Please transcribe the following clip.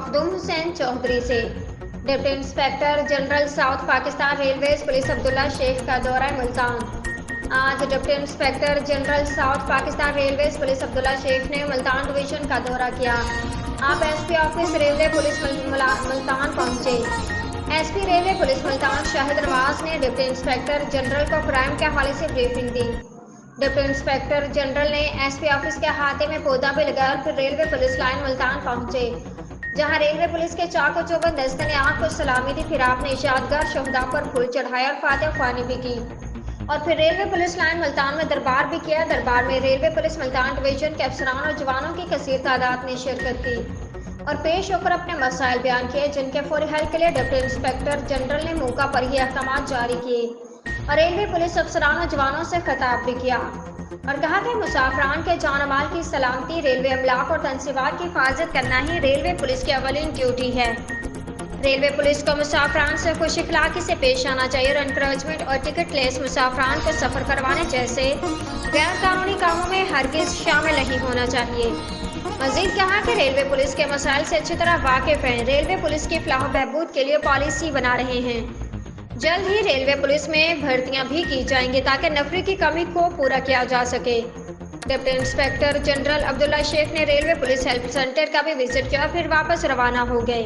मखदूम हुसैन चौधरी से। Deputy inspector general south Pakistan railways police Abdullah Sheikh का दौरा मुल्तान। आज deputy inspector general south Pakistan railways police Abdullah Sheikh ने मुल्तान डिवीजन का दौरा किया। आप SP office railway police Multan पहुंचे। SP railway police Multan Shahid Nawaz ने डिप्टी इंस्पेक्टर जनरल को क्राइम के हवाले से ब्रीफिंग दी। डिप्टी इंस्पेक्टर जनरल ने एसपी ऑफिस के अहाते में पौधा भी लगाया और फिर रेलवे पुलिस लाइन मुल्तान पहुंचे, जहां रेलवे पुलिस के चाको चौबंद दस्ते ने आग को सलामी दी। फिर आपने इशादगार शहदा पर फूल चढ़ाया और फातिहा ख्वानी भी की और फिर रेलवे पुलिस लाइन मुल्तान में दरबार भी किया। दरबार में रेलवे पुलिस मुल्तान डिवीजन के अफसरान और जवानों की कसीर तादाद ने शिरकत की और पेश होकर अपने मसाइल बयान किए, जिनके फौरी हल के लिए डिप्टी इंस्पेक्टर जनरल ने मौका पर ही अहकाम जारी किए और रेलवे पुलिस अफसरान और जवानों से खिताब भी किया और कहा कि मुसाफरान के जान माल की सलामती, रेलवे अमलाक और तनसीबात की हिफाजत करना ही रेलवे पुलिस की अवलीन ड्यूटी है। रेलवे पुलिस को मुसाफरान से खुश इखलाकी से पेश आना चाहिए और एनकरेजमेंट और टिकट लेस मुसाफरान को सफ़र करवाने जैसे गैर कानूनी कामों में हरगिज़ शामिल नहीं होना चाहिए। मजीद कहा कि रेलवे पुलिस के मसाइल से अच्छी तरह वाकिफ हैं। रेलवे पुलिस की फलाह बहबूद के लिए पॉलिसी बना रहे हैं। जल्द ही रेलवे पुलिस में भर्तियां भी की जाएंगी ताकि नफरी की कमी को पूरा किया जा सके। Deputy inspector general Abdullah Sheikh ने रेलवे पुलिस हेल्प सेंटर का भी विजिट किया और फिर वापस रवाना हो गए।